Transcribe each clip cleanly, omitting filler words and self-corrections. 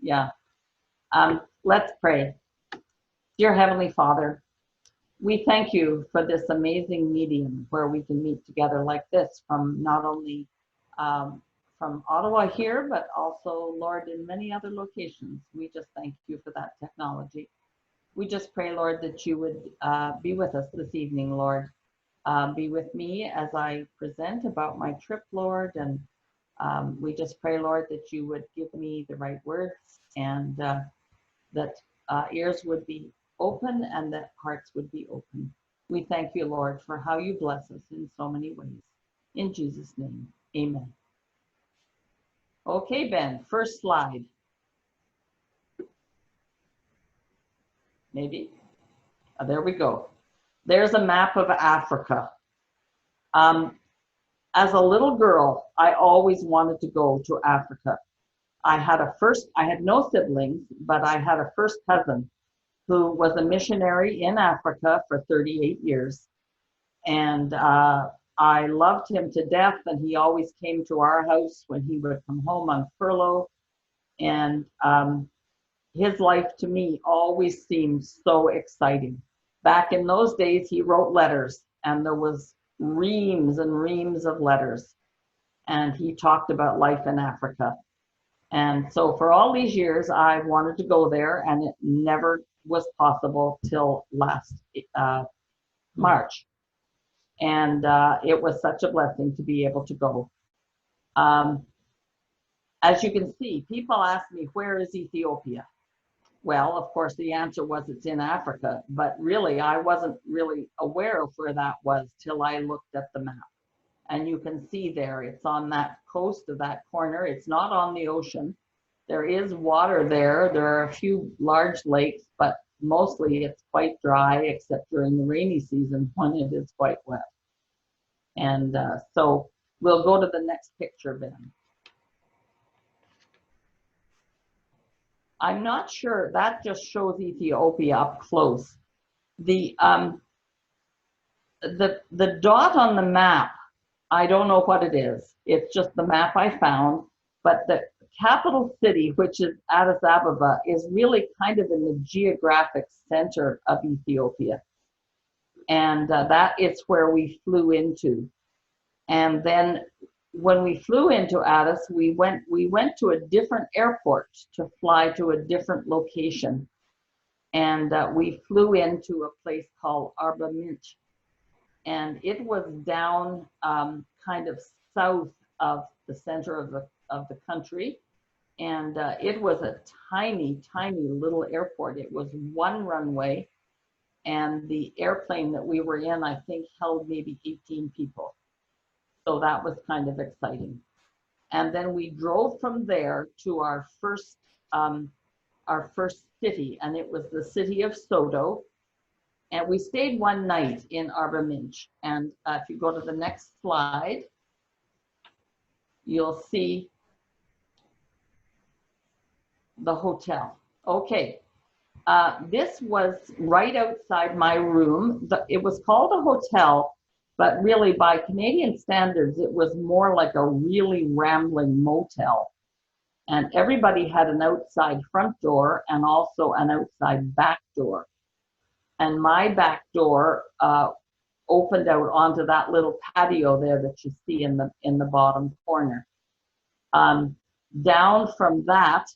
Yeah. Let's pray. Dear Heavenly Father, we thank you for this amazing medium where we can meet together like this from not only from Ottawa here, but also, Lord, in many other locations. We just thank you for that technology. We just pray, Lord, that you would be with us this evening, Lord. Be with me as I present about my trip, Lord, and we just pray, Lord, that you would give me the right words and that ears would be open and that hearts would be open. We thank you, Lord, for how you bless us in so many ways. In Jesus' name, amen. Okay, Ben, first slide. Maybe. There we go. There's a map of Africa. As a little girl, I always wanted to go to Africa. I had no siblings, but I had a first cousin who was a missionary in Africa for 38 years. And I loved him to death, and he always came to our house when he would come home on furlough. And his life to me always seemed so exciting. Back in those days, he wrote letters, and there was reams and reams of letters. And he talked about life in Africa. And so for all these years, I wanted to go there, and it never was possible till last March. And it was such a blessing to be able to go. As you can see, people ask me, where is Ethiopia? Well, of course, the answer was it's in Africa, but really, I wasn't really aware of where that was till I looked at the map. And you can see there, it's on that coast of that corner. It's not on the ocean. There is water there. There are a few large lakes, but mostly it's quite dry, except during the rainy season when it is quite wet. And so we'll go to the next picture, Ben. I'm not sure, that just shows Ethiopia up close. The dot on the map, I don't know what it is. It's just the map I found, but the capital city, which is Addis Ababa, is really kind of in the geographic center of Ethiopia. And that is where we flew into. And then when we flew into Addis, we went to a different airport to fly to a different location. And we flew into a place called Arba Minch. And it was down kind of south of the center of the country. And it was a tiny, tiny little airport. It was one runway. And the airplane that we were in, I think, held maybe 18 people. So that was kind of exciting. And then we drove from there to our first city, and it was the city of Sodo. And we stayed one night in Arba Minch. And if you go to the next slide, you'll see the hotel. Okay, this was right outside my room. It was called a hotel, but really by Canadian standards, it was more like a really rambling motel. And everybody had an outside front door and also an outside back door. And my back door opened out onto that little patio there that you see in the bottom corner. Down from that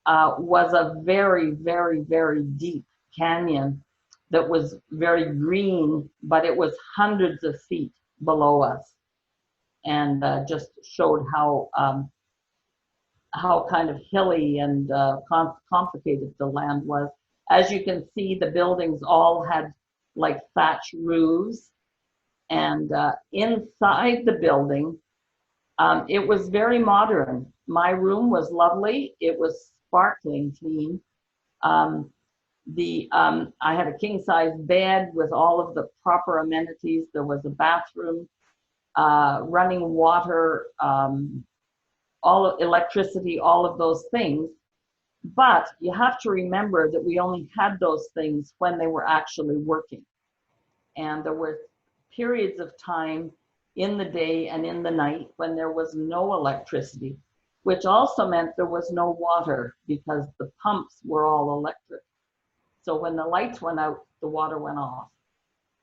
was a very, very, very deep canyon that was very green, but it was hundreds of feet below us, and just showed how kind of hilly and complicated the land was. As you can see, the buildings all had like thatch roofs, and inside the building, it was very modern. My room was lovely. It was sparkling clean. I had a king-size bed with all of the proper amenities. There was a bathroom, running water, all of electricity, all of those things. But you have to remember that we only had those things when they were actually working. And there were periods of time in the day and in the night when there was no electricity. which also meant there was no water because the pumps were all electric. So when the lights went out, the water went off.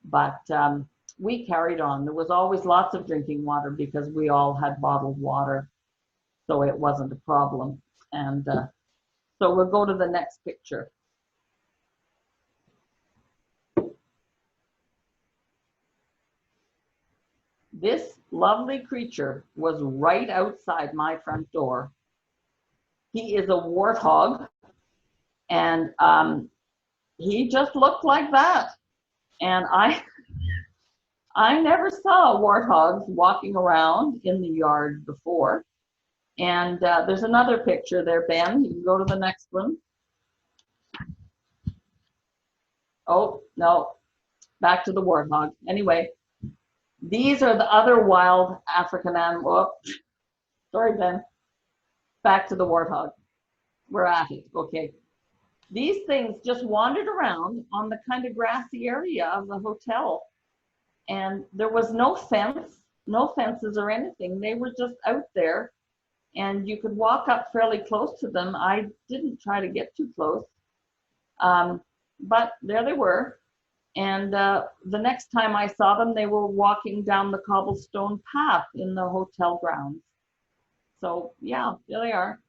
But we carried on. There was always lots of drinking water because we all had bottled water, so it wasn't a problem. And so we'll go to the next picture. This lovely creature was right outside my front door. He is a warthog, and he just looked like that. And I never saw warthogs walking around in the yard before. And there's another picture there, Ben. You can go to the next one. Oh, no, back to the warthog. Anyway, these are the other wild African animals. Sorry, Ben. Back to the warthog. We're at it. Okay. These things just wandered around on the kind of grassy area of the hotel. And there was no fence, no fences or anything. They were just out there. And you could walk up fairly close to them. I didn't try to get too close. But there they were. And the next time I saw them, they were walking down the cobblestone path in the hotel grounds. So yeah, there they are.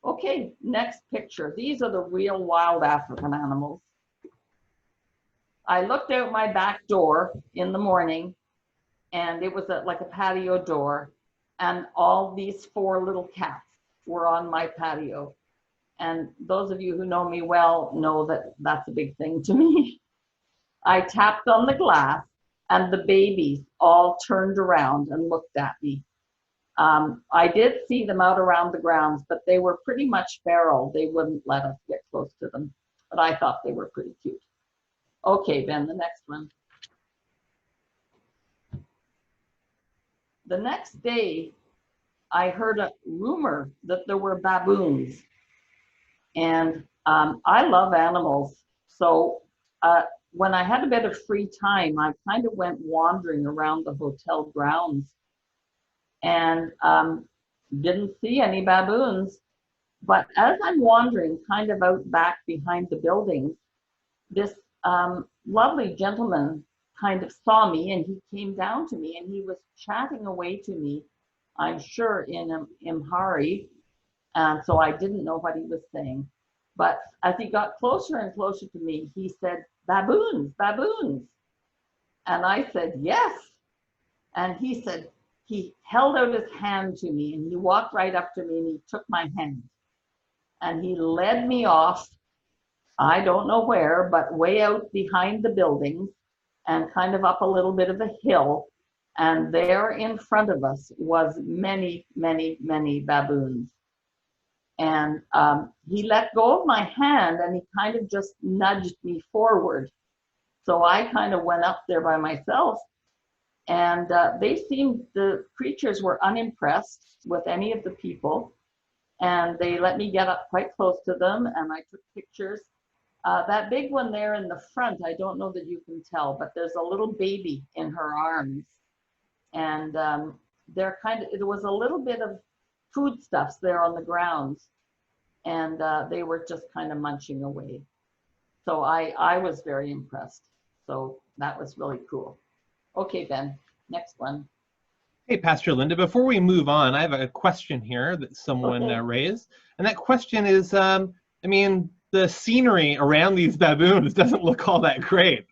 Okay, next picture. These are the real wild African animals. I looked out my back door in the morning, and it was like a patio door, and all these 4 little cats were on my patio. And those of you who know me well know that that's a big thing to me. I tapped on the glass, and the babies all turned around and looked at me. I did see them out around the grounds, but they were pretty much feral. They wouldn't let us get close to them, but I thought they were pretty cute. Okay, Ben, the next one. The next day, I heard a rumor that there were baboons. And I love animals. So when I had a bit of free time, I kind of went wandering around the hotel grounds and didn't see any baboons. But as I'm wandering kind of out back behind the buildings, this lovely gentleman kind of saw me, and he came down to me, and he was chatting away to me, I'm sure in Amharic, and so I didn't know what he was saying. But as he got closer and closer to me, he said, baboons, baboons. And I said, yes. And he said, he held out his hand to me, and he walked right up to me, and he took my hand. And he led me off, I don't know where, but way out behind the buildings and kind of up a little bit of a hill. And there in front of us was many, many, many baboons. And he let go of my hand, and he kind of just nudged me forward. So I kind of went up there by myself, and the creatures were unimpressed with any of the people, and they let me get up quite close to them, and I took pictures. That big one there in the front, I don't know that you can tell, but there's a little baby in her arms. And there was a little bit of foodstuffs there on the grounds, and they were just kind of munching away. So I was very impressed. So that was really cool. Okay, Ben, next one. Hey, Pastor Lynda, before we move on, I have a question here that someone raised. And that question is, I mean, the scenery around these baboons doesn't look all that great.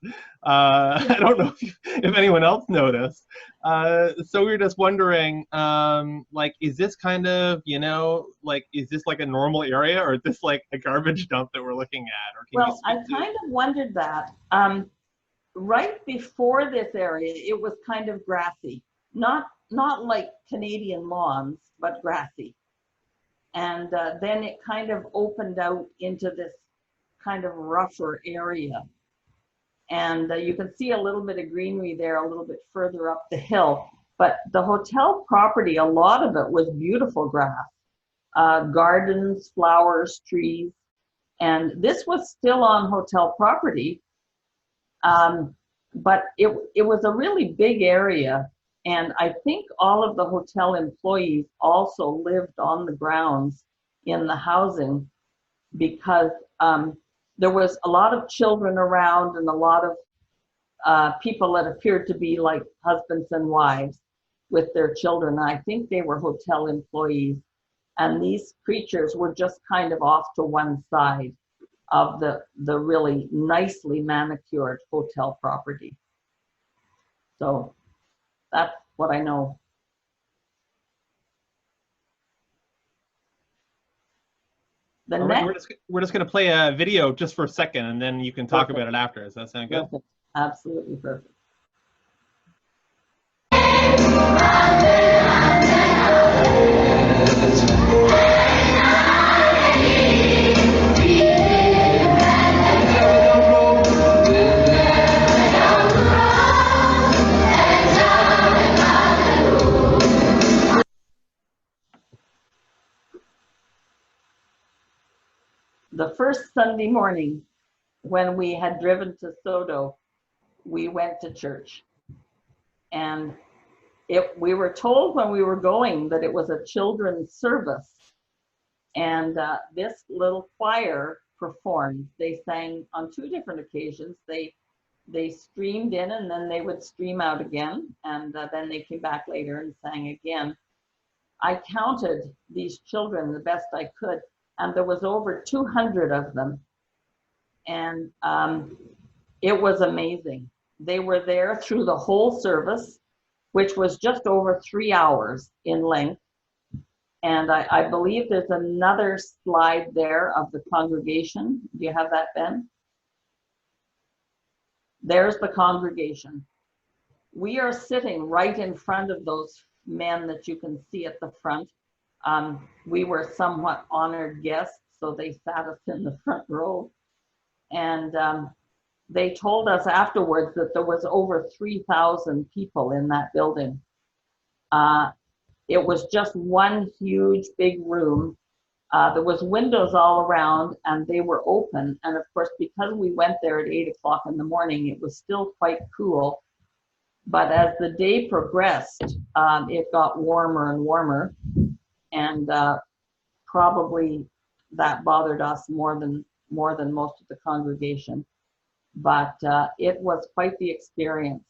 I don't know if anyone else noticed. So we were just wondering, like, is this kind of, you know, like, is this like a normal area, or is this like a garbage dump that we're looking at? Or well, I kind of wondered that. Right before this area, it was kind of grassy, not like Canadian lawns, but grassy. And then it kind of opened out into this kind of rougher area. And you can see a little bit of greenery there a little bit further up the hill. But the hotel property, a lot of it was beautiful grass, gardens, flowers, trees. And this was still on hotel property, but it was a really big area. And I think all of the hotel employees also lived on the grounds in the housing because there was a lot of children around and a lot of people that appeared to be like husbands and wives with their children. I think they were hotel employees. And these creatures were just kind of off to one side of the really nicely manicured hotel property. So that's what I know. The next, we're just going to play a video just for a second, and then you can talk about it after. Does that sound good? perfect. Absolutely perfect. The first Sunday morning when we had driven to Sodo, we went to church. And we were told when we were going that it was a children's service. And this little choir performed. They sang on 2 different occasions. They streamed in and then they would stream out again. And then they came back later and sang again. I counted these children the best I could, and there was over 200 of them. And it was amazing. They were there through the whole service, which was just over 3 hours in length. And I believe there's another slide there of the congregation. Do you have that, Ben? There's the congregation. We are sitting right in front of those men that you can see at the front. We were somewhat honored guests, so they sat us in the front row. And they told us afterwards that there was over 3,000 people in that building. It was just one huge big room. There was windows all around and they were open. And of course, because we went there at 8 o'clock in the morning, it was still quite cool. But as the day progressed, it got warmer and warmer. And probably that bothered us more than most of the congregation. But it was quite the experience.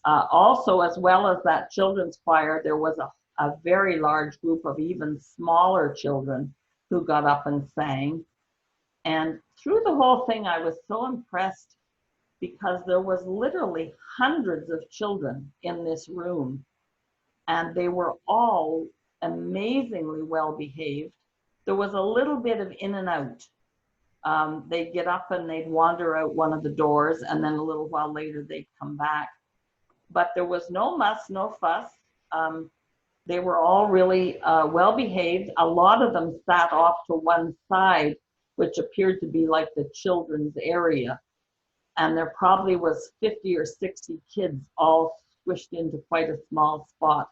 Also, as well as that children's choir, there was a very large group of even smaller children who got up and sang. And through the whole thing, I was so impressed because there was literally hundreds of children in this room, and they were all amazingly well behaved. There was a little bit of in and out. They'd get up and they'd wander out one of the doors, and then a little while later they'd come back. But there was no muss, no fuss. They were all really well behaved. A lot of them sat off to one side, which appeared to be like the children's area. And there probably was 50 or 60 kids all squished into quite a small spot.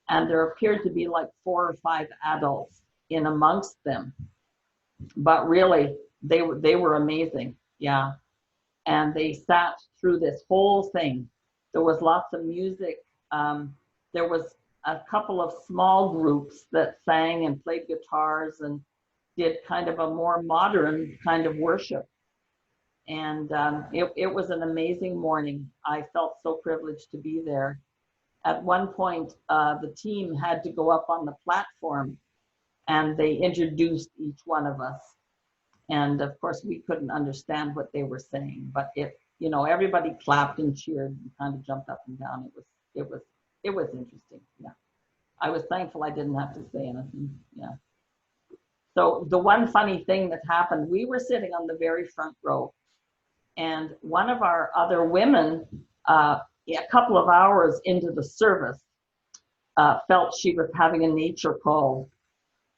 And there appeared to be like 4 or 5 adults in amongst them. But really, they were amazing, yeah. And they sat through this whole thing. There was lots of music. There was a couple of small groups that sang and played guitars and did kind of a more modern kind of worship. And it was an amazing morning. I felt so privileged to be there. At one point, the team had to go up on the platform and they introduced each one of us. And of course, we couldn't understand what they were saying, but everybody clapped and cheered and kind of jumped up and down. It was interesting. Yeah, I was thankful I didn't have to say anything. Yeah. So the one funny thing that happened, we were sitting on the very front row, and one of our other women, a couple of hours into the service, felt she was having a nature call.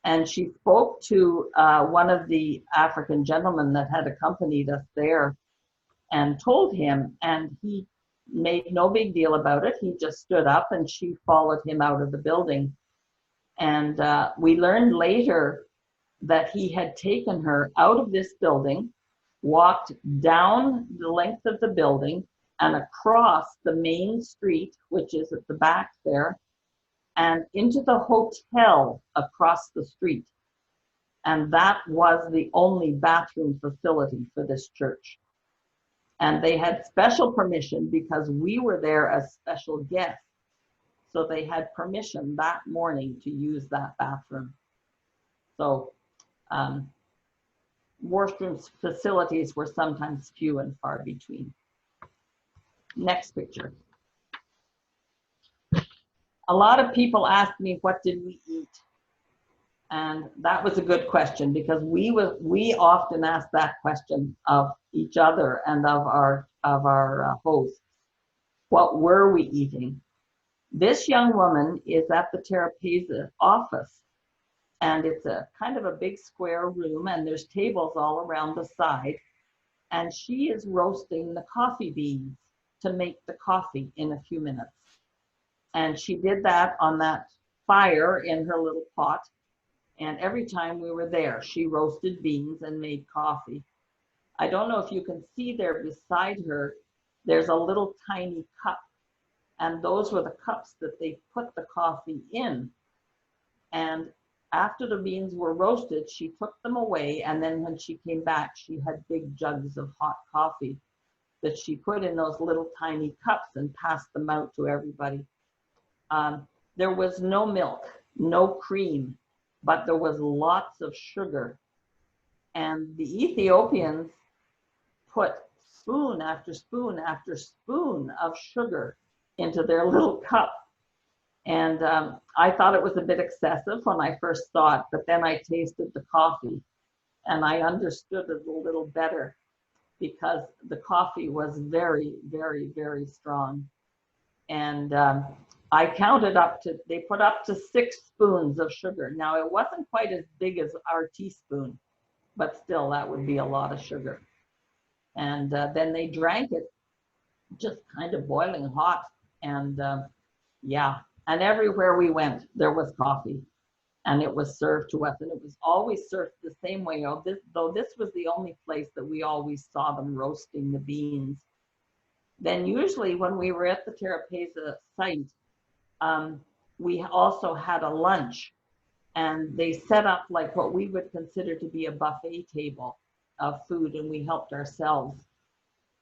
And she spoke to one of the African gentlemen that had accompanied us there and told him, and he made no big deal about it. He just stood up and she followed him out of the building. And we learned later that he had taken her out of this building, walked down the length of the building, and across the main street, which is at the back there, and into the hotel across the street. And that was the only bathroom facility for this church. And they had special permission because we were there as special guests. So they had permission that morning to use that bathroom. So washroom facilities were sometimes few and far between. Next picture. A lot of people asked me, what did we eat? And that was a good question, because we often asked that question of each other and of our hosts. What were we eating? This young woman is at the Terapeza office, and it's a kind of a big square room, and there's tables all around the side, and she is roasting the coffee beans to make the coffee in a few minutes. And she did that on that fire in her little pot. And every time we were there, she roasted beans and made coffee. I don't know if you can see there beside her, there's a little tiny cup. And those were the cups that they put the coffee in. And after the beans were roasted, she took them away. And then when she came back, she had big jugs of hot coffee that she put in those little tiny cups and passed them out to everybody. There was no milk, no cream, but there was lots of sugar. And the Ethiopians put spoon after spoon after spoon of sugar into their little cup. And I thought it was a bit excessive when I first saw it, but then I tasted the coffee and I understood it a little better, because the coffee was very, very, very strong. And I counted up to, they put up to 6 spoons of sugar. Now, it wasn't quite as big as our teaspoon, but still, that would be a lot of sugar. And then they drank it just kind of boiling hot. And yeah, and everywhere we went, there was coffee, and it was served to us. And it was always served the same way, though this was the only place that we always saw them roasting the beans. Then usually when we were at the Terapeza site, we also had a lunch, and they set up like what we would consider to be a buffet table of food, and we helped ourselves.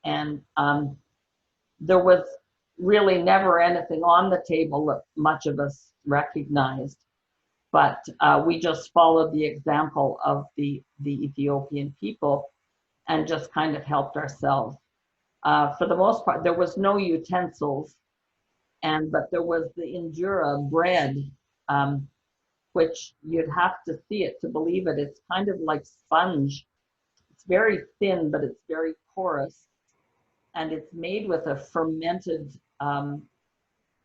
And there was really never anything on the table that much of us recognized, but we just followed the example of the Ethiopian people and just kind of helped ourselves. For the most part, there was no utensils, but there was the injera bread, which you'd have to see it to believe it. It's kind of like sponge. It's very thin, but it's very porous. And it's made with a fermented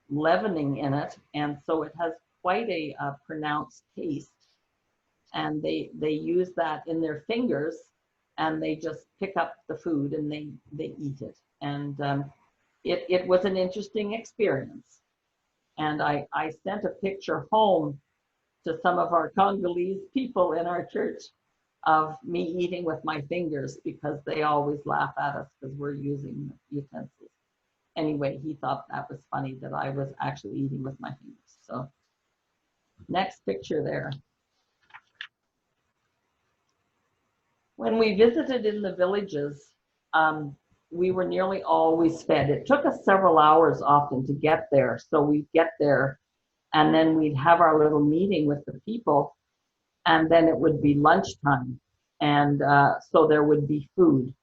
leavening in it. And so it has quite a pronounced taste. And they use that in their fingers, and they just pick up the food and they eat it. And it was an interesting experience. And I sent a picture home to some of our Congolese people in our church of me eating with my fingers, because they always laugh at us because we're using utensils. Anyway, he thought that was funny that I was actually eating with my fingers. So next picture there. When we visited in the villages, we were nearly always fed. It took us several hours often to get there. So we'd get there, and then we'd have our little meeting with the people, and then it would be lunchtime. And so there would be food.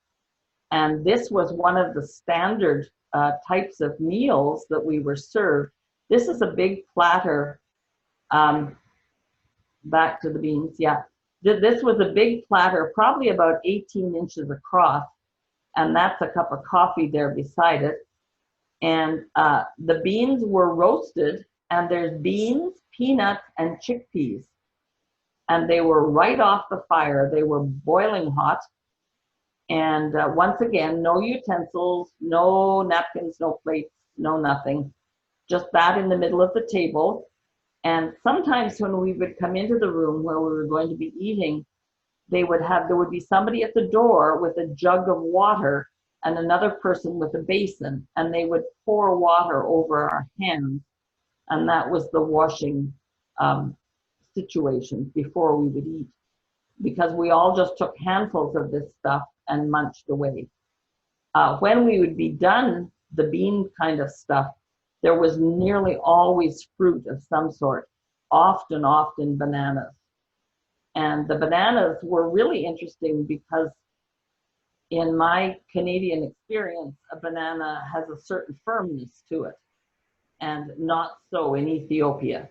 And this was one of the standard types of meals that we were served. This is a big platter. Back to the beans, yeah. This was a big platter, probably about 18 inches across. And that's a cup of coffee there beside it. And the beans were roasted, and there's beans, peanuts, and chickpeas. And they were right off the fire. They were boiling hot. And once again, no utensils, no napkins, no plates, no nothing. Just that in the middle of the table. And sometimes when we would come into the room where we were going to be eating, there would be somebody at the door with a jug of water, and another person with a basin, and they would pour water over our hands, and that was the washing situation before we would eat, because we all just took handfuls of this stuff and munched away. When we would be done the bean kind of stuff, there was nearly always fruit of some sort, often bananas. And the bananas were really interesting because in my Canadian experience, a banana has a certain firmness to it, and not so in Ethiopia.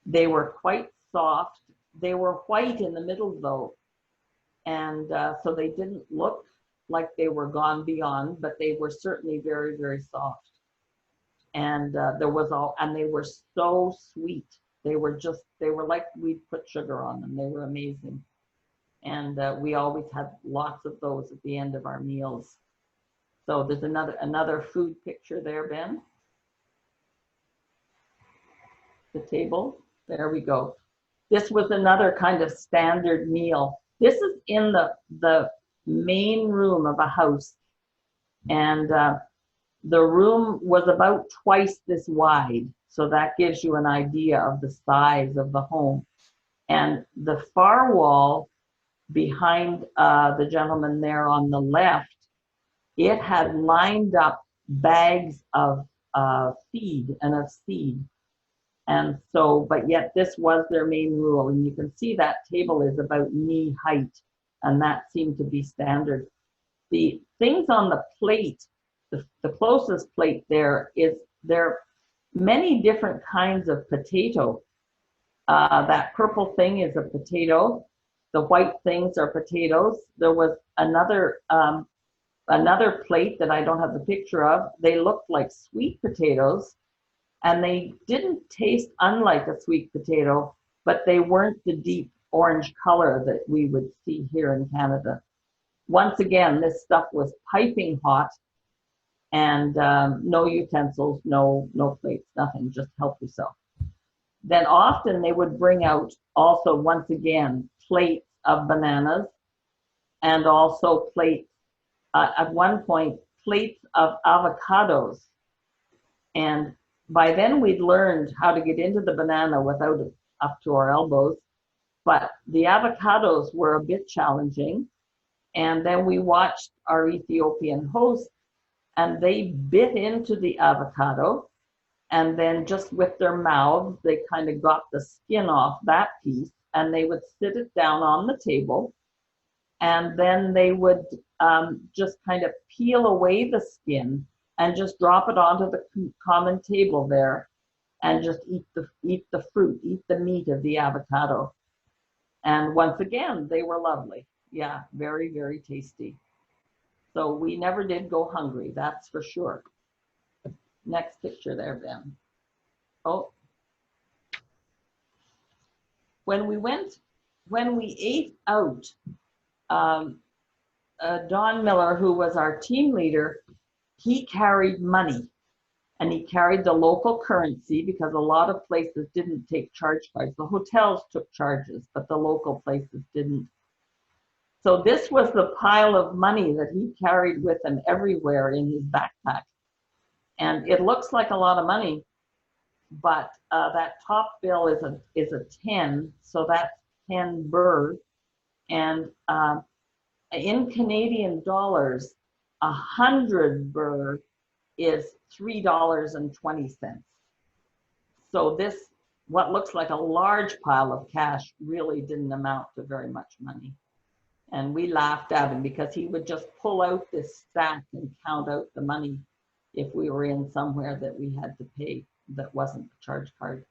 They were quite soft. They were white in the middle though, and so they didn't look like they were gone beyond, but they were certainly very, very soft. And they were so sweet. They were like we'd put sugar on them. They were amazing. And we always had lots of those at the end of our meals. So there's another food picture there, Ben. The table, there we go. This was another kind of standard meal. This is in the main room of a house. And the room was about twice this wide. So that gives you an idea of the size of the home. And the far wall behind the gentleman there on the left, it had lined up bags of feed and of seed. And so, but yet this was their main rule. And you can see that table is about knee height, and that seemed to be standard. The things on the plate, the closest plate there are many different kinds of potato. That purple thing is a potato. The white things are potatoes. There was another plate that I don't have the picture of. They looked like sweet potatoes, and they didn't taste unlike a sweet potato, but they weren't the deep orange color that we would see here in Canada. Once again, this stuff was piping hot, and no utensils, no plates, nothing, just help yourself. Then often they would bring out also, once again, plates of bananas, and also plates, at one point, plates of avocados. And by then we'd learned how to get into the banana without it up to our elbows, but the avocados were a bit challenging. And then we watched our Ethiopian hosts, and they bit into the avocado, and then just with their mouths, they kind of got the skin off that piece, and they would sit it down on the table, and then they would just kind of peel away the skin and just drop it onto the common table there, and just eat the fruit, eat the meat of the avocado. And once again, they were lovely. Yeah, very, very tasty. So we never did go hungry, that's for sure. Next picture there, Ben. Oh. When we ate out, Don Miller, who was our team leader, he carried money, and he carried the local currency because a lot of places didn't take charge cards. The hotels took charges, but the local places didn't. So this was the pile of money that he carried with him everywhere in his backpack. And it looks like a lot of money, but that top bill is a 10, so that's 10 birr. And in Canadian dollars, 100 birr is $3.20. So this, what looks like a large pile of cash, really didn't amount to very much money. And we laughed at him because he would just pull out this stack and count out the money if we were in somewhere that we had to pay that wasn't a charge card.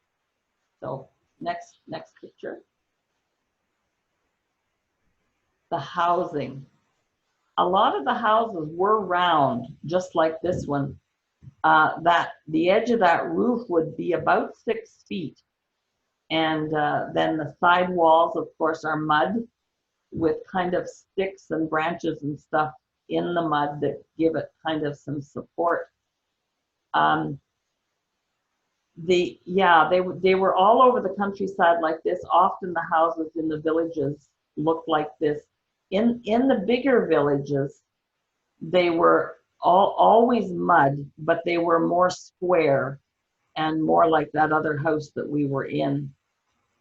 So next picture. The housing. A lot of the houses were round, just like this one. That the edge of that roof would be about 6 feet. And then the side walls, of course, are mud with kind of sticks and branches and stuff in the mud that give it kind of some support. They were all over the countryside like this. Often the houses in the villages looked like this. In the bigger villages, they were always mud, but they were more square and more like that other house that we were in.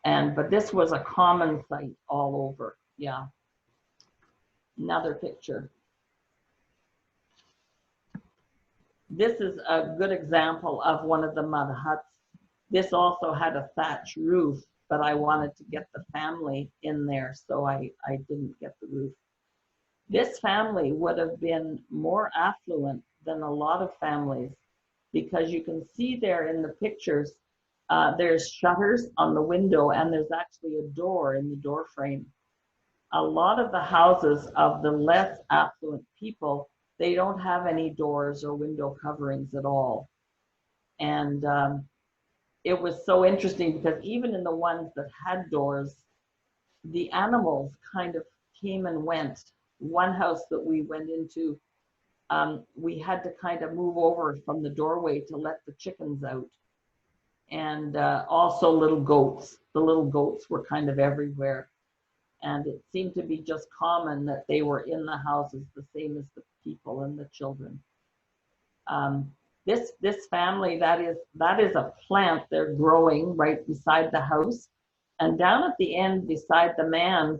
But this was a common sight all over. Yeah. Another picture. This is a good example of one of the mud huts. This also had a thatch roof, but I wanted to get the family in there, so I didn't get the roof. This family would have been more affluent than a lot of families, because you can see there in the pictures, there's shutters on the window and there's actually a door in the door frame. A lot of the houses of the less affluent people, they don't have any doors or window coverings at all. And it was so interesting because even in the ones that had doors, the animals kind of came and went. One house that we went into, we had to kind of move over from the doorway to let the chickens out. And also little goats. The little goats were kind of everywhere. And it seemed to be just common that they were in the houses the same as the people and the children. This family, that is a plant they're growing right beside the house. And down at the end beside the man,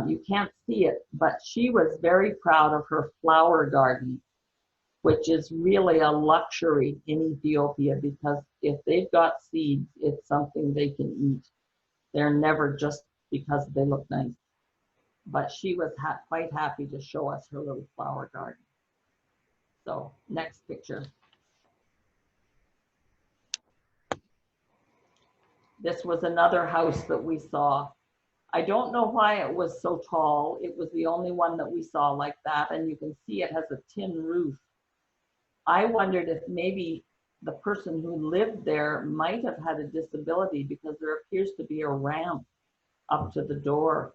you can't see it, but she was very proud of her flower garden, which is really a luxury in Ethiopia, because if they've got seeds, it's something they can eat. They're never just because they look nice. But she was quite happy to show us her little flower garden. So next picture. This was another house that we saw. I don't know why it was so tall. It was the only one that we saw like that. And you can see it has a tin roof. I wondered if maybe the person who lived there might have had a disability, because there appears to be a ramp up to the door.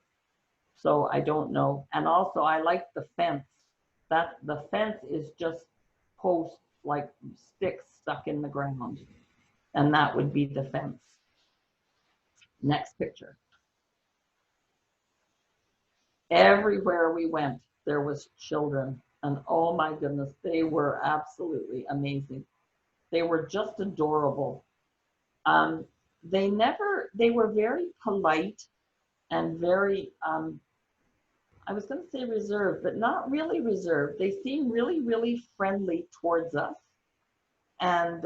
So I don't know. And also I like the fence. That the fence is just posts, like sticks stuck in the ground. And that would be the fence. Next picture. Everywhere we went, there was children. And oh my goodness, they were absolutely amazing. They were just adorable. They were very polite and very, I was going to say reserved, but not really reserved. They seemed really, really friendly towards us. And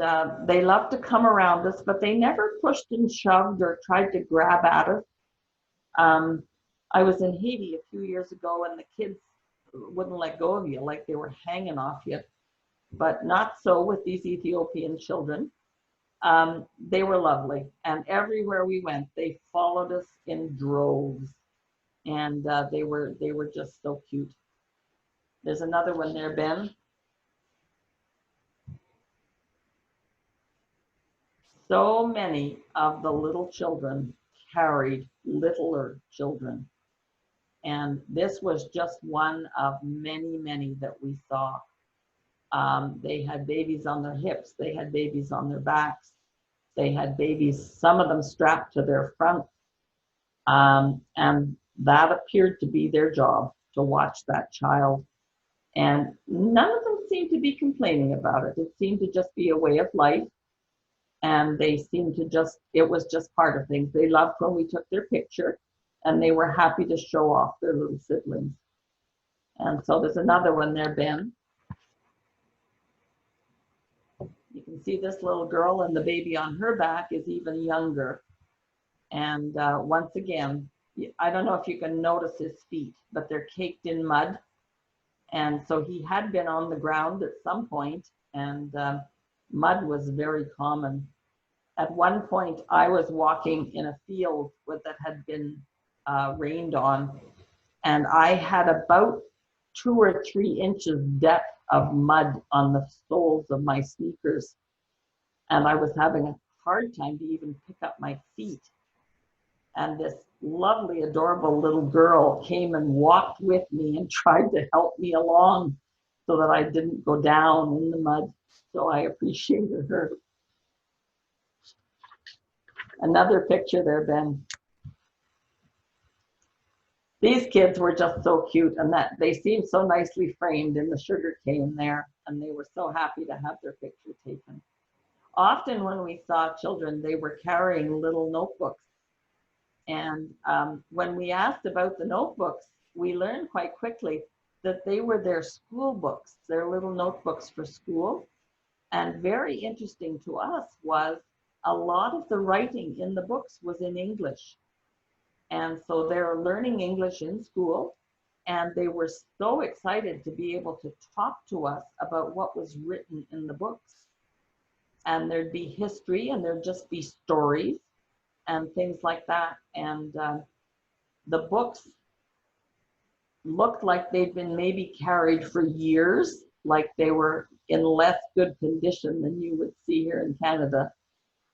they loved to come around us, but they never pushed and shoved or tried to grab at us. I was in Haiti a few years ago, and the kids wouldn't let go of you, like they were hanging off you. But not so with these Ethiopian children. They were lovely, and everywhere we went, they followed us in droves, and they were just so cute. There's another one there, Ben. So many of the little children carried littler children. And this was just one of many, many that we saw. They had babies on their hips. They had babies on their backs. They had babies, some of them strapped to their front. And that appeared to be their job, to watch that child. And none of them seemed to be complaining about it. It seemed to just be a way of life. And they seemed to just, it was just part of things. They loved when we took their picture, and they were happy to show off their little siblings. And so there's another one there, Ben. You can see this little girl, and the baby on her back is even younger. And once again, I don't know if you can notice his feet, but they're caked in mud. And so he had been on the ground at some point, and mud was very common. At one point, I was walking in a field that had been rained on, and I had about 2 or 3 inches depth of mud on the soles of my sneakers. And I was having a hard time to even pick up my feet. And this lovely, adorable little girl came and walked with me and tried to help me along so that I didn't go down in the mud. So I appreciated her. Another picture there, Ben. These kids were just so cute, and that they seemed so nicely framed in the sugar cane there. and they were so happy to have their picture taken. Often when we saw children, they were carrying little notebooks. And when we asked about the notebooks, we learned quite quickly that they were their school books, their little notebooks for school. And very interesting to us was a lot of the writing in the books was in English. And so they're learning English in school, and they were so excited to be able to talk to us about what was written in the books. And there'd be history, and there'd just be stories and things like that. And the books looked like they'd been maybe carried for years, like they were in less good condition than you would see here in Canada.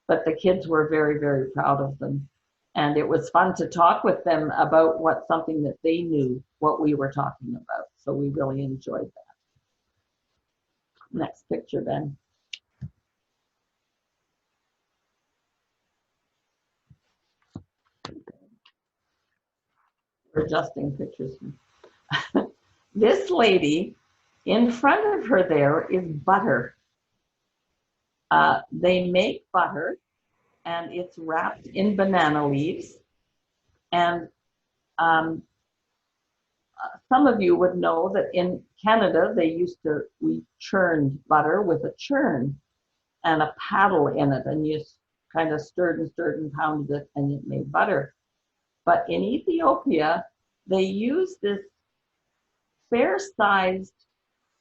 But the kids were very, very proud of them. And it was fun to talk with them about what something that they knew, what we were talking about. So we really enjoyed that. Next picture, Ben. We're adjusting pictures. This lady, in front of her there is butter. They make butter, and it's wrapped in banana leaves. And some of you would know that in Canada, we churned butter with a churn and a paddle in it, and you kind of stirred and pounded it, and it made butter. But in Ethiopia, they use this fair-sized,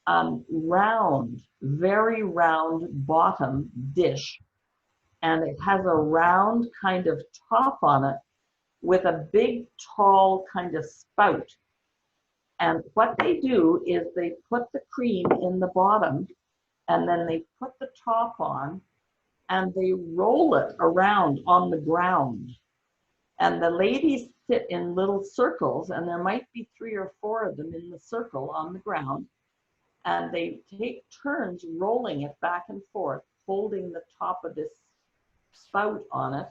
round, very round bottom dish, and it has a round kind of top on it with a big, tall kind of spout. And what they do is they put the cream in the bottom, and then they put the top on, and they roll it around on the ground. And the ladies sit in little circles, and there might be 3 or 4 of them in the circle on the ground, and they take turns rolling it back and forth, holding the top of this spout on it.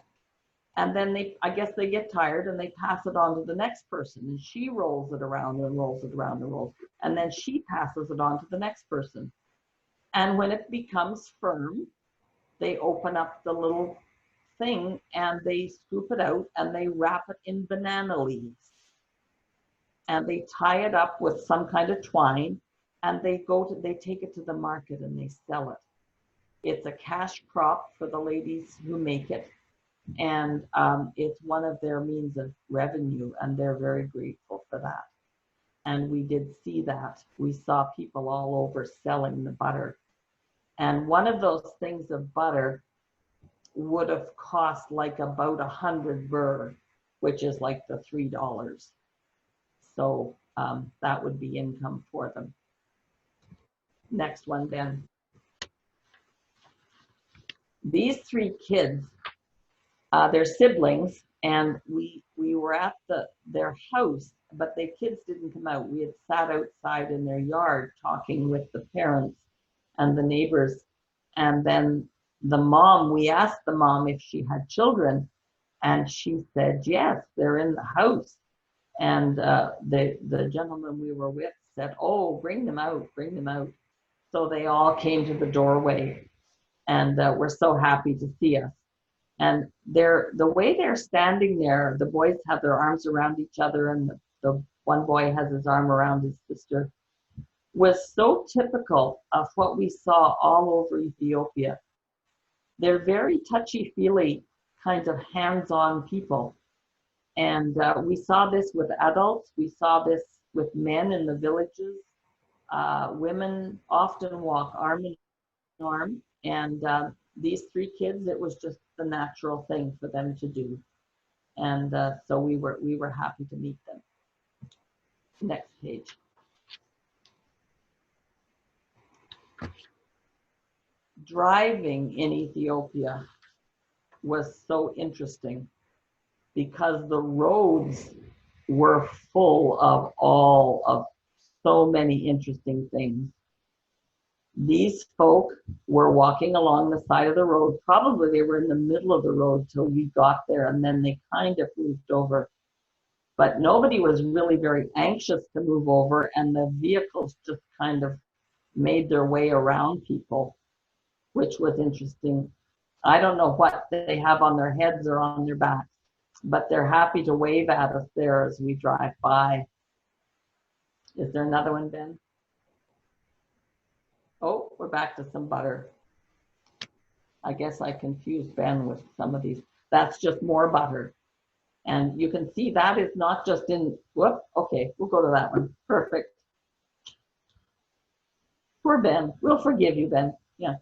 And then I guess they get tired and they pass it on to the next person, and she rolls it around and rolls it around and rolls, and then she passes it on to the next person. And when it becomes firm, they open up the little thing and they scoop it out and they wrap it in banana leaves. And they tie it up with some kind of twine, and they take it to the market and they sell it. It's a cash crop for the ladies who make it. And it's one of their means of revenue, and they're very grateful for that. And we did see that. We saw people all over selling the butter. And one of those things of butter would have cost like about 100 birr, which is like the $3. So that would be income for them. Next one, Ben. These 3 kids, they're siblings, and we were at their house, but the kids didn't come out. We had sat outside in their yard talking with the parents and the neighbors. And then the mom, we asked the mom if she had children, and she said, yes, they're in the house. And the gentleman we were with said, oh, bring them out, bring them out. So they all came to the doorway, and were so happy to see us. And the way they're standing there, the boys have their arms around each other, and the one boy has his arm around his sister, was so typical of what we saw all over Ethiopia. They're very touchy-feely, kind of hands-on people. And we saw this with adults. We saw this with men in the villages. Women often walk arm in arm. And these 3 kids, it was just the natural thing for them to do. And so we were happy to meet them. Next page. Driving in Ethiopia was so interesting because the roads were full of so many interesting things. These folk were walking along the side of the road. Probably they were in the middle of the road till we got there, and then they kind of moved over. But nobody was really very anxious to move over, and the vehicles just kind of made their way around people, which was interesting. I don't know what they have on their heads or on their backs, but they're happy to wave at us there as we drive by. Is there another one, Ben? Oh, we're back to some butter. I guess I confused Ben with some of these. That's just more butter. And you can see that is not just in, whoop, okay, we'll go to that one. Perfect. Poor Ben. We'll forgive you, Ben. Yeah.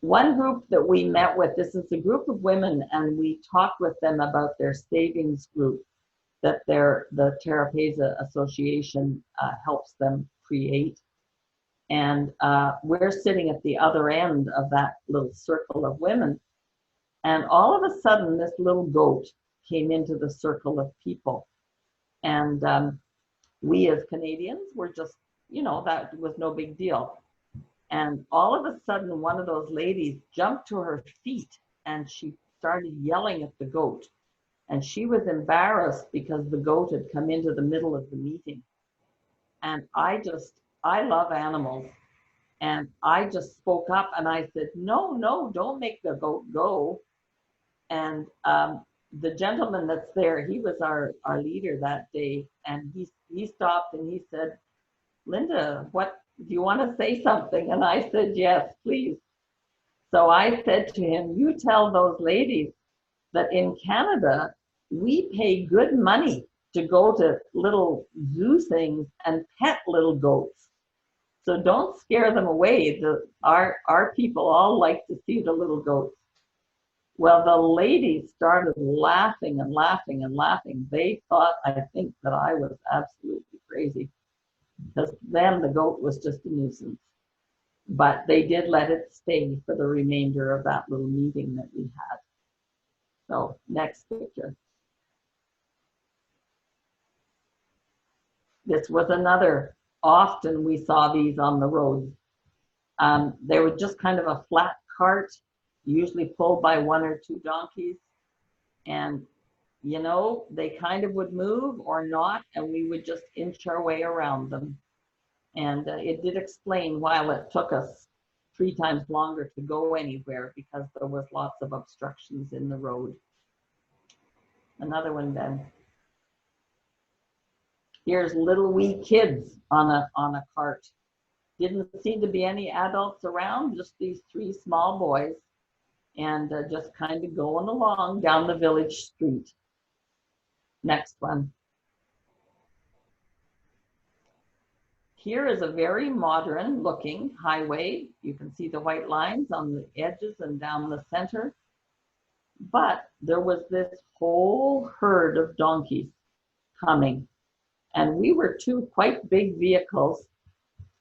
One group that we met with, this is a group of women, and we talked with them about their savings group that the Terapeza Association helps them create. And we're sitting at the other end of that little circle of women. And all of a sudden, this little goat came into the circle of people. And we as Canadians were just, you know, that was no big deal. And all of a sudden, one of those ladies jumped to her feet and she started yelling at the goat. And she was embarrassed because the goat had come into the middle of the meeting. And I love animals. And I just spoke up and I said, no, don't make the goat go. And the gentleman that's there, he was our leader that day. And he stopped and he said, Lynda, what, do you want to say something? And I said, yes, please. So I said to him, you tell those ladies that in Canada, we pay good money to go to little zoo things and pet little goats. So don't scare them away. Our people all like to see the little goats. Well, the ladies started laughing and laughing and laughing. They thought, I think, that I was absolutely crazy, because to them the goat was just a nuisance. But they did let it stay for the remainder of that little meeting that we had. So next picture. This was another, often we saw these on the roads. They were just kind of a flat cart, usually pulled by one or two donkeys. And, you know, they kind of would move or not, and we would just inch our way around them. And it did explain why it took us 3 times longer to go anywhere, because there was lots of obstructions in the road. Another one, Ben. Here's little wee kids on a cart. Didn't seem to be any adults around, just these 3 small boys, and just kind of going along down the village street. Next one. Here is a very modern looking highway. You can see the white lines on the edges and down the center. But there was this whole herd of donkeys coming. And we were 2 quite big vehicles,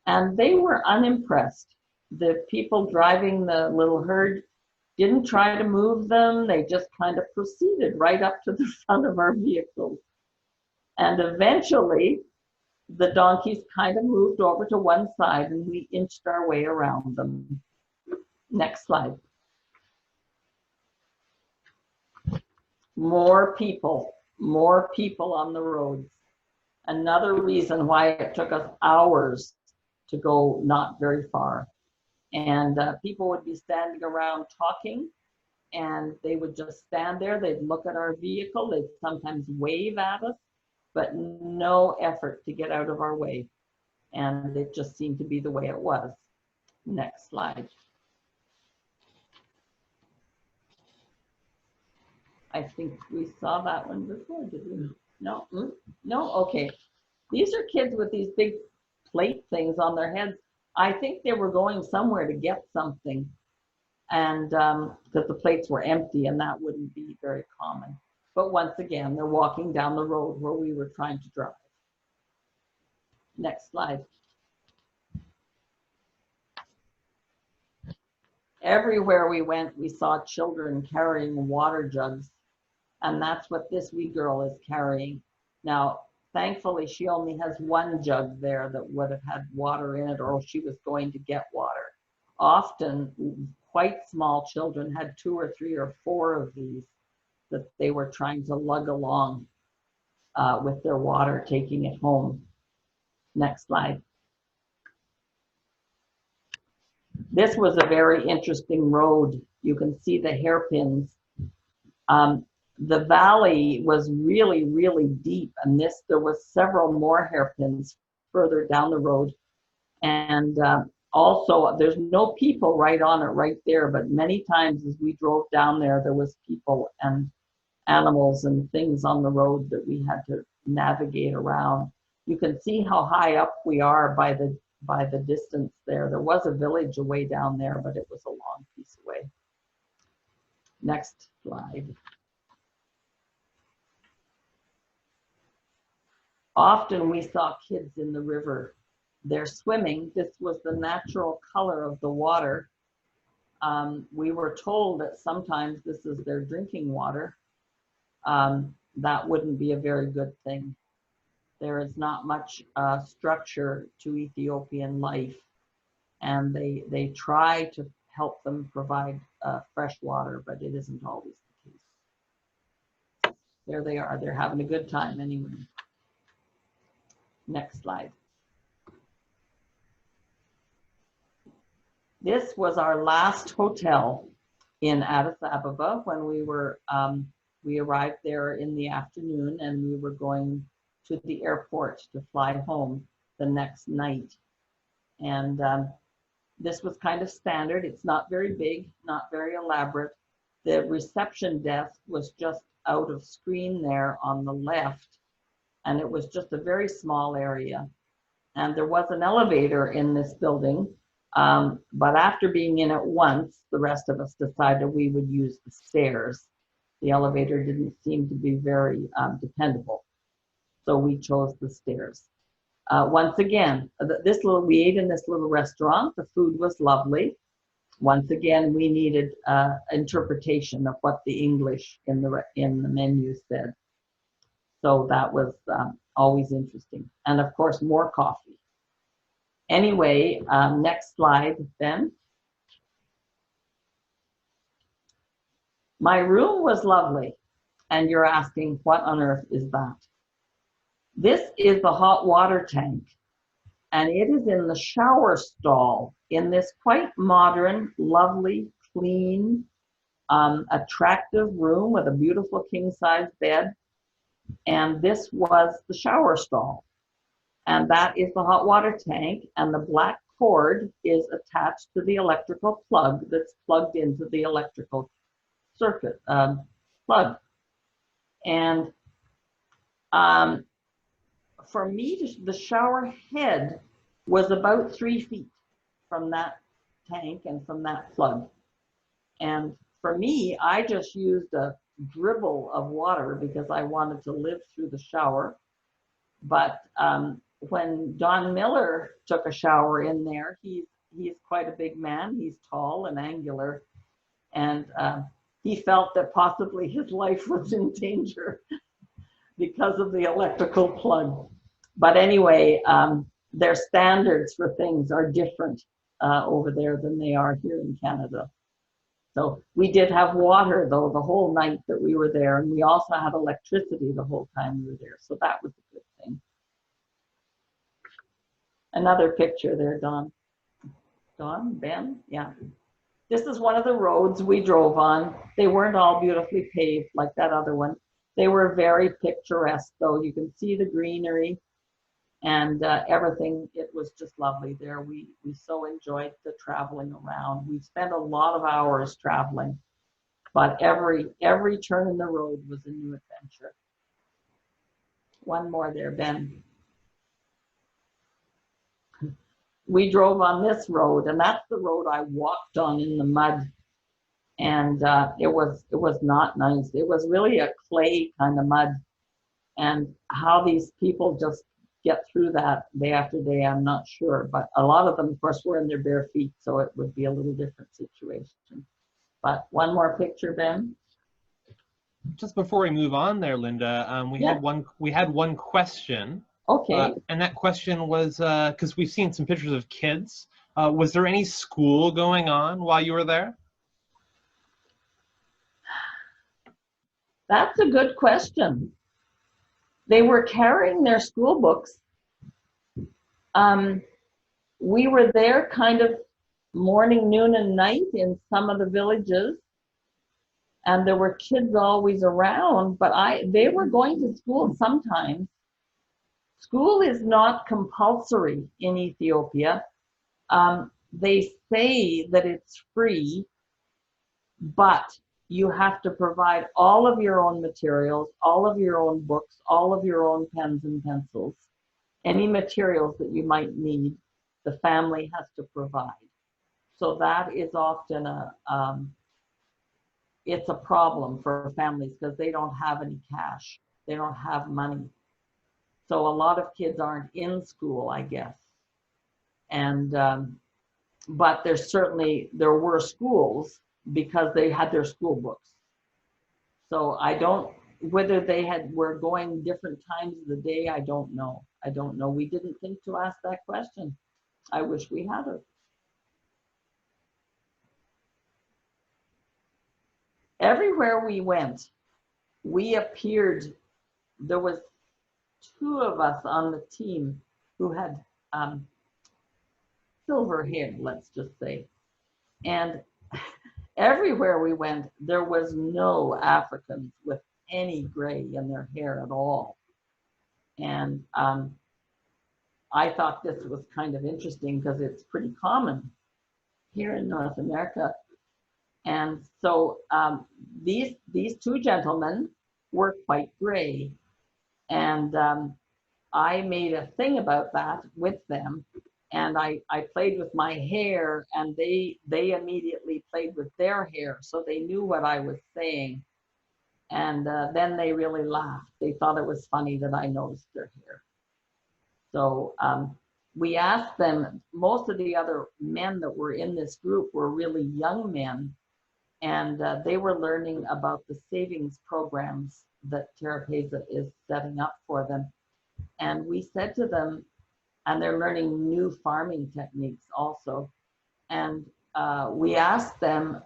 and they were unimpressed. The people driving the little herd didn't try to move them. They just kind of proceeded right up to the front of our vehicles. And eventually, the donkeys kind of moved over to one side and we inched our way around them. Next slide. More people on the roads. Another reason why it took us hours to go not very far. And people would be standing around talking, and they would just stand there. They'd look at our vehicle. They'd sometimes wave at us, but no effort to get out of our way. And it just seemed to be the way it was. Next slide. I think we saw that one before, did we? No, no, okay. These are kids with these big plate things on their heads. I think they were going somewhere to get something, and because the plates were empty, and that wouldn't be very common. But once again, they're walking down the road where we were trying to drive. Next slide. Everywhere we went, we saw children carrying water jugs, and that's what this wee girl is carrying. Now, thankfully, she only has 1 jug there that would have had water in it, or she was going to get water. Often, quite small children had 2 or 3 or 4 of these that they were trying to lug along with their water, taking it home. Next slide. This was a very interesting road. You can see the hairpins. The valley was really, really deep, and there was several more hairpins further down the road. And also, there's no people right on it right there, but many times as we drove down there, there was people and animals and things on the road that we had to navigate around. You can see how high up we are by the distance there. There was a village away down there, but it was a long piece away. Next slide. Often we saw kids in the river. They're swimming. This was the natural color of the water. We were told that sometimes this is their drinking water. That wouldn't be a very good thing. There is not much structure to Ethiopian life, and they try to help them provide fresh water, but it isn't always the case. There they are. They're having a good time anyway. Next slide. This was our last hotel in Addis Ababa when we arrived there in the afternoon, and we were going to the airport to fly home the next night. And this was kind of standard. It's not very big, not very elaborate. The reception desk was just out of screen there on the left, and it was just a very small area. And there was an elevator in this building, but after being in it once, the rest of us decided we would use the stairs. The elevator didn't seem to be very dependable, so we chose the stairs. Once again, we ate in this little restaurant. The food was lovely. Once again, we needed interpretation of what the English in the menu said. So that was always interesting. And of course, more coffee. Anyway, next slide, Ben. My room was lovely. And you're asking, what on earth is that? This is the hot water tank. And it is in the shower stall in this quite modern, lovely, clean, attractive room with a beautiful king-size bed. And this was the shower stall. And that is the hot water tank. And the black cord is attached to the electrical plug that's plugged into the electrical circuit plug. And for me, the shower head was about 3 feet from that tank and from that plug. And for me, I just used a dribble of water because I wanted to live through the shower. But when Don Miller took a shower in there, he's quite a big man. He's tall and angular. And he felt that possibly his life was in danger because of the electrical plug. But anyway, their standards for things are different over there than they are here in Canada. So we did have water, though, the whole night that we were there. And we also had electricity the whole time we were there. So that was a good thing. Another picture there, Don. Don, Ben, yeah. This is one of the roads we drove on. They weren't all beautifully paved like that other one. They were very picturesque, though. You can see the greenery and everything. It was just lovely there. We so enjoyed the traveling around. We spent a lot of hours traveling, but every turn in the road was a new adventure. One more there, Ben. We drove on this road, and that's the road I walked on in the mud. And it was not nice. It was really a clay kind of mud. And how these people just get through that day after day, I'm not sure. But a lot of them, of course, were in their bare feet, so it would be a little different situation. But one more picture, Ben. Just before we move on there, Lynda, we had one question. Okay. And that question was, because we've seen some pictures of kids, was there any school going on while you were there? That's a good question. They were carrying their school books. We were there kind of morning, noon, and night in some of the villages. And there were kids always around, but they were going to school sometimes. School is not compulsory in Ethiopia. They say that it's free, but you have to provide all of your own materials, all of your own books, all of your own pens and pencils. Any materials that you might need, the family has to provide. So that is often it's a problem for families because they don't have any cash. They don't have money. So a lot of kids aren't in school, I guess. And but there were schools because they had their school books. So I don't, whether were going different times of the day, I don't know. I don't know. We didn't think to ask that question. I wish we had it. Everywhere we went, we appeared, there was two of us on the team who had silver hair, let's just say. And everywhere we went, there was no Africans with any gray in their hair at all. And I thought this was kind of interesting because it's pretty common here in North America. And so these two gentlemen were quite gray. And I made a thing about that with them. And I played with my hair, and they immediately played with their hair. So they knew what I was saying. And then they really laughed. They thought it was funny that I noticed their hair. So we asked them, most of the other men that were in this group were really young men, and they were learning about the savings programs that Terapeza is setting up for them. And we said to them, and they're learning new farming techniques also. And we asked them,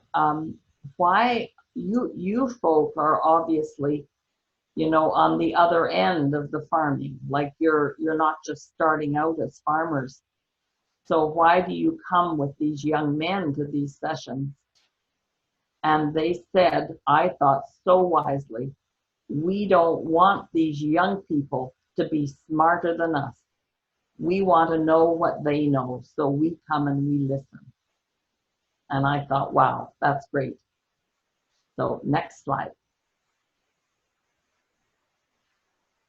why you folk are obviously, on the other end of the farming, like you're not just starting out as farmers. So why do you come with these young men to these sessions? And they said, I thought so wisely, we don't want these young people to be smarter than us. We want to know what they know, so we come and we listen. And I thought, wow, that's great. So next slide.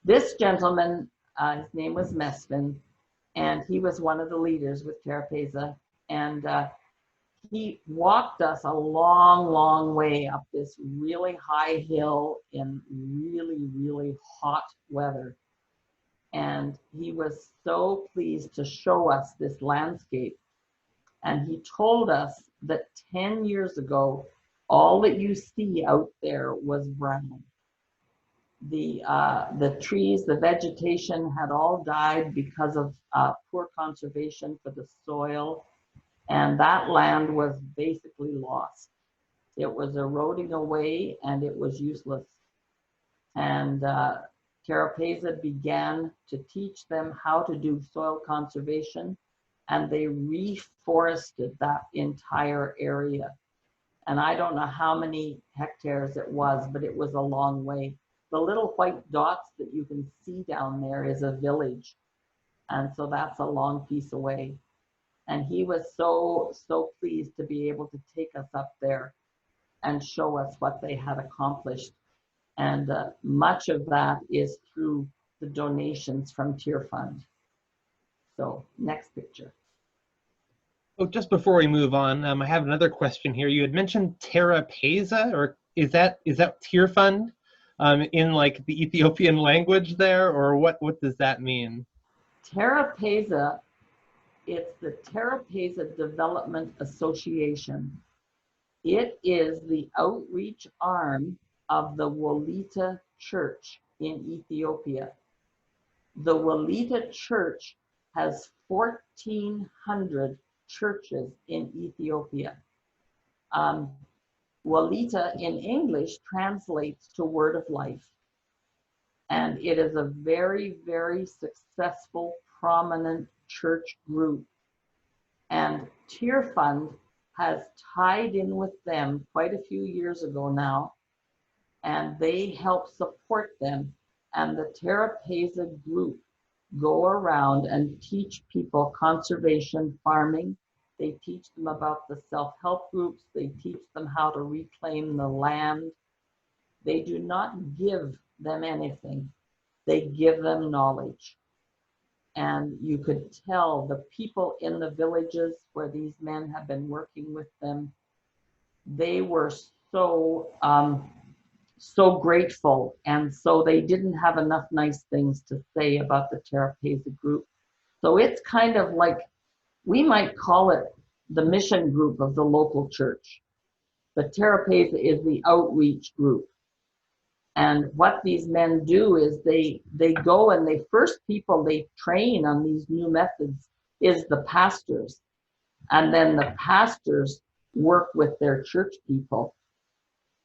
This gentleman, his name was Mesvin, and he was one of the leaders with Terapeza. And he walked us a long, long way up this really high hill in really, really hot weather. And he was so pleased to show us this landscape. And he told us that 10 years ago, all that you see out there was brown. The trees, the vegetation had all died because of poor conservation for the soil, and that land was basically lost. It was eroding away and it was useless. And Terapeza began to teach them how to do soil conservation, and they reforested that entire area. And I don't know how many hectares it was, but it was a long way. The little white dots that you can see down there is a village. And so that's a long piece away. And he was so pleased to be able to take us up there and show us what they had accomplished. And much of that is through the donations from Tier Fund. So next picture. Oh, just before we move on, I have another question here. You had mentioned Terapeza, or is that Tier Fund in like the Ethiopian language there, or what does that mean? Terapeza, it's the Terapeza Development Association. It is the outreach arm of the Wolita Church in Ethiopia. The Wolita Church has 1,400 churches in Ethiopia. Wolita in English translates to Word of Life. And it is a very, very successful, prominent church group. And Tear Fund has tied in with them quite a few years ago now, and they help support them. And the Terapeza group go around and teach people conservation farming. They teach them about the self-help groups. They teach them how to reclaim the land. They do not give them anything. They give them knowledge. And you could tell the people in the villages where these men have been working with them, they were so grateful. And so they didn't have enough nice things to say about the Terapeza group. So it's kind of like, we might call it the mission group of the local church. But Terapeza is the outreach group. And what these men do is they go and they first people they train on these new methods is the pastors. And then the pastors work with their church people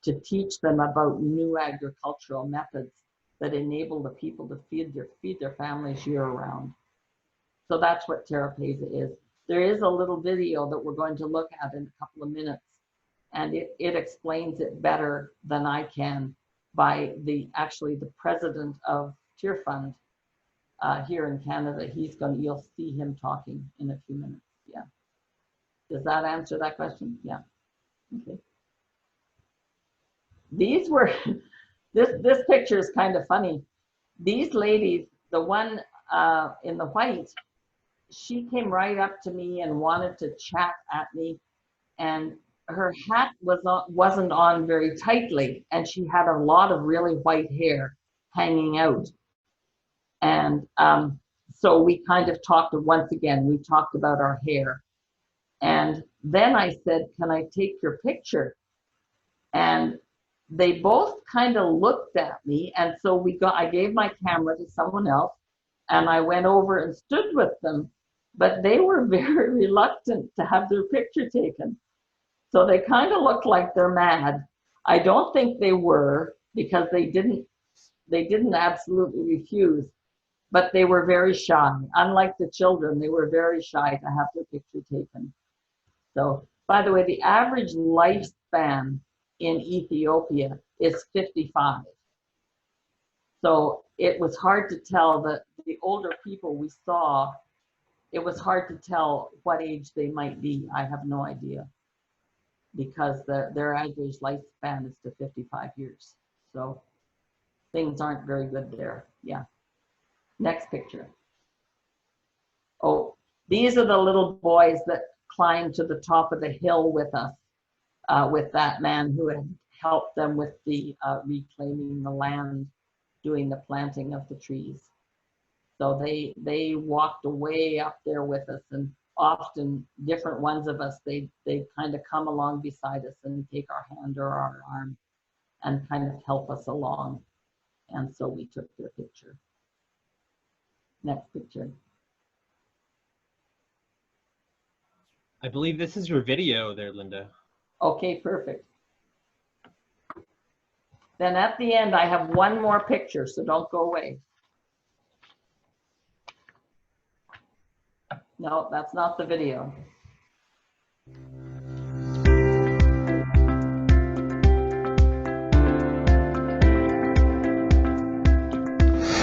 to teach them about new agricultural methods that enable the people to feed their families year round. So that's what Terapeza is. There is a little video that we're going to look at in a couple of minutes, and it explains it better than I can by actually the president of Tear Fund here in Canada. You'll see him talking in a few minutes. Yeah. Does that answer that question? Yeah. Okay. These were, this picture is kind of funny. These ladies, the one in the white, she came right up to me and wanted to chat at me, and her hat wasn't on very tightly, and she had a lot of really white hair hanging out. And so we kind of talked, once again, we talked about our hair. And then I said, can I take your picture? And they both kind of looked at me. And so I gave my camera to someone else, and I went over and stood with them, but they were very reluctant to have their picture taken. So they kind of looked like they're mad. I don't think they were, because they didn't absolutely refuse, but they were very shy. Unlike the children, they were very shy to have their picture taken. So, by the way, the average lifespan in Ethiopia is 55. So it was hard to tell that the older people we saw, it was hard to tell what age they might be. I have no idea, because their average lifespan is to 55 years. So things aren't very good there. Yeah. Next picture. Oh, these are the little boys that climbed to the top of the hill with us, with that man who had helped them with the reclaiming the land, doing the planting of the trees. So they walked way up there with us, and often different ones of us, they kind of come along beside us and take our hand or our arm and kind of help us along. And so we took their picture. Next picture. I believe this is your video there, Lynda. Okay, perfect. Then at the end, I have one more picture, so don't go away. No, that's not the video.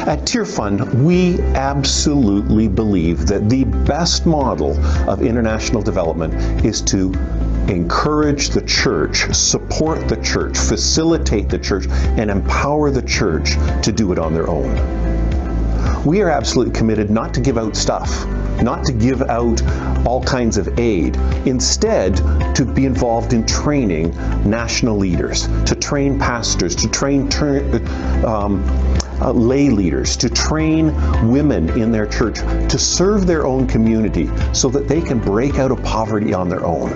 At Tear Fund, we absolutely believe that the best model of international development is to encourage the church, support the church, facilitate the church, and empower the church to do it on their own. We are absolutely committed not to give out stuff, not to give out all kinds of aid. Instead, to be involved in training national leaders, to train pastors, to train lay leaders, to train women in their church to serve their own community so that they can break out of poverty on their own.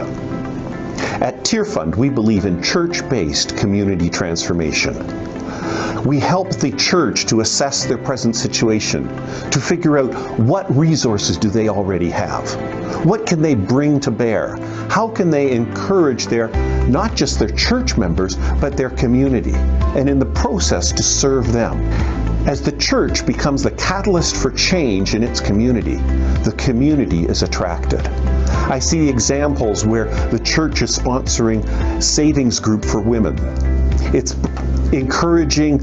At Tear Fund, we believe in church-based community transformation. We help the church to assess their present situation, to figure out what resources do they already have. What can they bring to bear? How can they encourage not just their church members, but their community, and in the process to serve them. As the church becomes the catalyst for change in its community, the community is attracted. I see examples where the church is sponsoring savings group for women. It's encouraging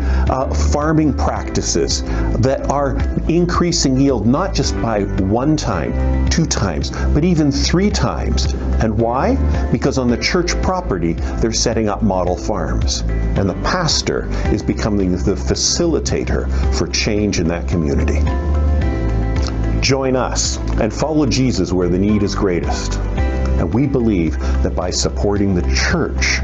farming practices that are increasing yield not just by 1 time, 2 times, but even 3 times. And why? Because on the church property, they're setting up model farms. And the pastor is becoming the facilitator for change in that community. Join us and follow Jesus where the need is greatest. And we believe that by supporting the church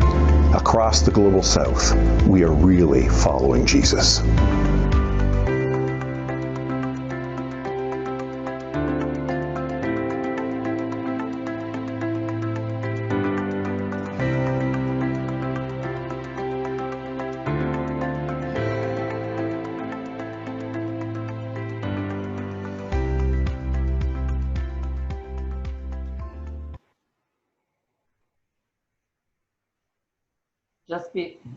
across the global south, we are really following Jesus.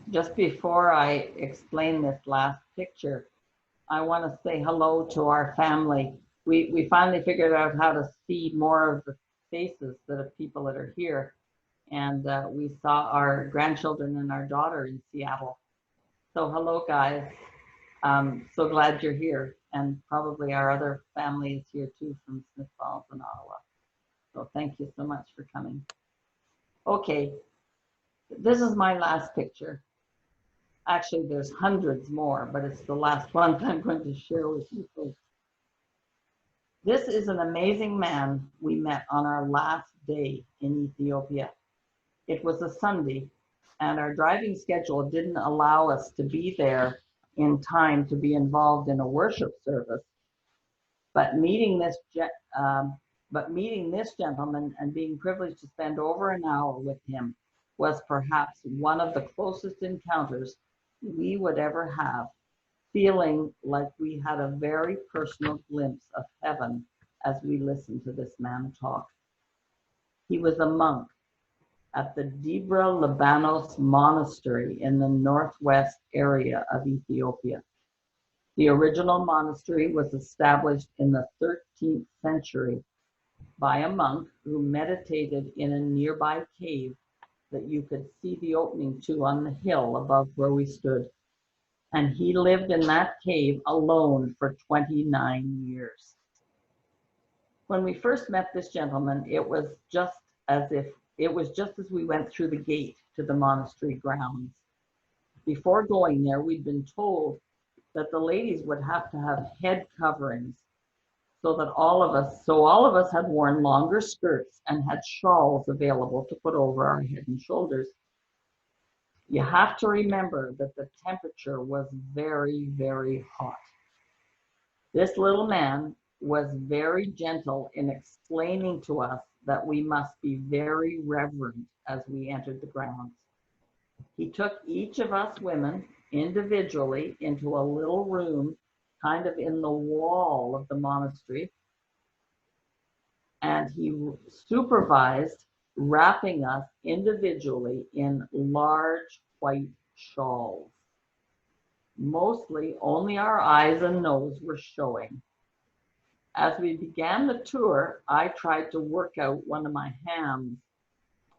Just before I explain this last picture, I want to say hello to our family. We finally figured out how to see more of the faces of people that are here. And we saw our grandchildren and our daughter in Seattle. So hello, guys. So glad you're here. And probably our other family is here too from Smith Falls and Ottawa. So thank you so much for coming. Okay, this is my last picture. Actually, there's hundreds more, but it's the last one that I'm going to share with you folks. This is an amazing man we met on our last day in Ethiopia. It was a Sunday, and our driving schedule didn't allow us to be there in time to be involved in a worship service. But meeting this gentleman and being privileged to spend over an hour with him was perhaps one of the closest encounters we would ever have, feeling like we had a very personal glimpse of heaven as we listened to this man talk. He was a monk at the Debra Libanos Monastery in the northwest area of Ethiopia. The original monastery was established in the 13th century by a monk who meditated in a nearby cave that you could see the opening to on the hill above where we stood. And he lived in that cave alone for 29 years. When we first met this gentleman, it was just as we went through the gate to the monastery grounds. Before going there, we'd been told that the ladies would have to have head coverings so all of us had worn longer skirts and had shawls available to put over our head and shoulders. You have to remember that the temperature was very, very hot. This little man was very gentle in explaining to us that we must be very reverent as we entered the grounds. He took each of us women individually into a little room kind of in the wall of the monastery, and he supervised wrapping us individually in large white shawls. Mostly only our eyes and nose were showing. As we began the tour, I tried to work out one of my hands,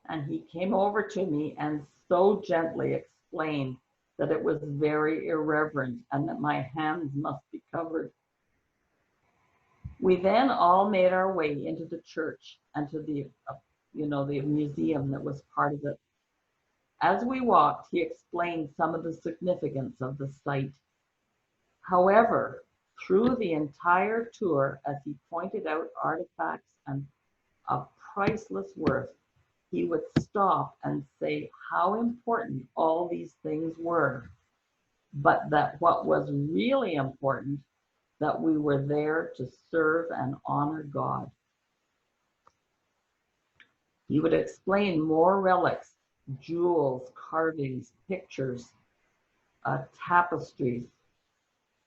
and he came over to me and so gently explained that it was very irreverent and that my hands must be covered. We then all made our way into the church and to the museum that was part of it. As we walked, he explained some of the significance of the site. However, through the entire tour, as he pointed out artifacts and of priceless worth, he would stop and say how important all these things were, but that what was really important, that we were there to serve and honor God. He would explain more relics, jewels, carvings, pictures, tapestries,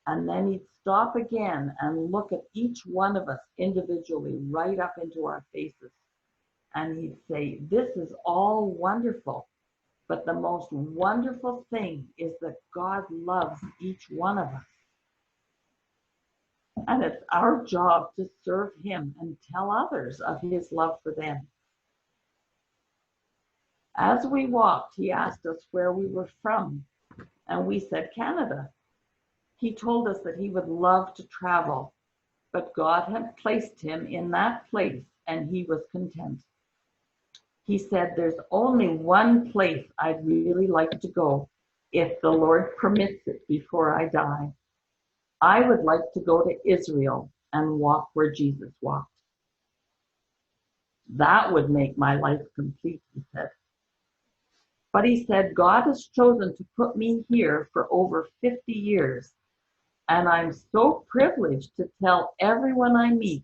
and then he'd stop again and look at each one of us individually right up into our faces. And he'd say, this is all wonderful, but the most wonderful thing is that God loves each one of us. And it's our job to serve him and tell others of his love for them. As we walked, he asked us where we were from, and we said Canada. He told us that he would love to travel, but God had placed him in that place and he was content. He said, there's only one place I'd really like to go if the Lord permits it before I die. I would like to go to Israel and walk where Jesus walked. That would make my life complete, he said. But he said, God has chosen to put me here for over 50 years, and I'm so privileged to tell everyone I meet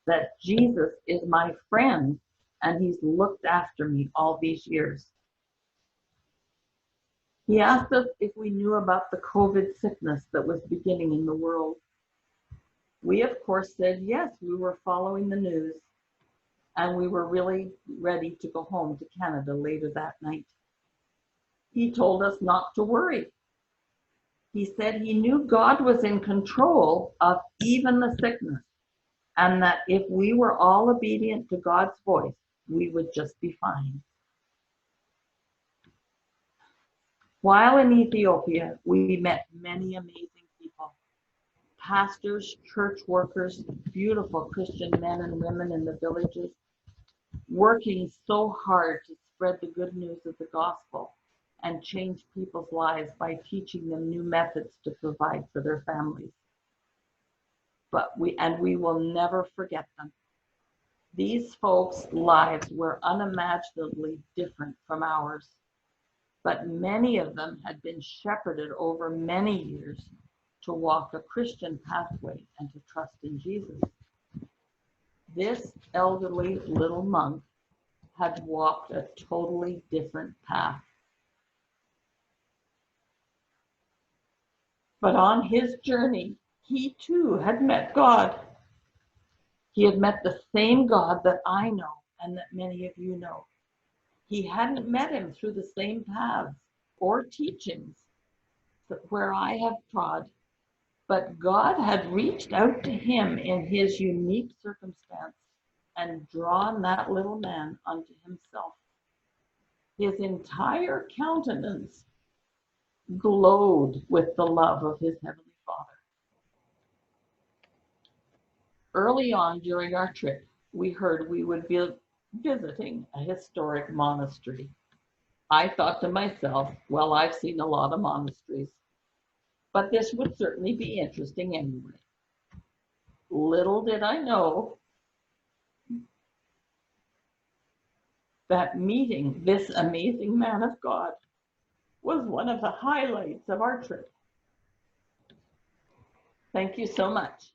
that Jesus is my friend and he's looked after me all these years. He asked us if we knew about the COVID sickness that was beginning in the world. We, of course, said yes, we were following the news, and we were really ready to go home to Canada later that night. He told us not to worry. He said he knew God was in control of even the sickness, and that if we were all obedient to God's voice, we would just be fine. While in Ethiopia, we met many amazing people. Pastors, church workers, beautiful Christian men and women in the villages, working so hard to spread the good news of the gospel and change people's lives by teaching them new methods to provide for their families. But we will never forget them. These folks' lives were unimaginably different from ours, but many of them had been shepherded over many years to walk a Christian pathway and to trust in Jesus. This elderly little monk had walked a totally different path. But on his journey, he too had met God. He had met the same God that I know and that many of you know. He hadn't met him through the same paths or teachings where I have trod, but God had reached out to him in his unique circumstance and drawn that little man unto himself. His entire countenance glowed with the love of his Heavenly Father. Early on during our trip, we heard we would be visiting a historic monastery. I thought to myself, well, I've seen a lot of monasteries, but this would certainly be interesting anyway. Little did I know that meeting this amazing man of God was one of the highlights of our trip. Thank you so much.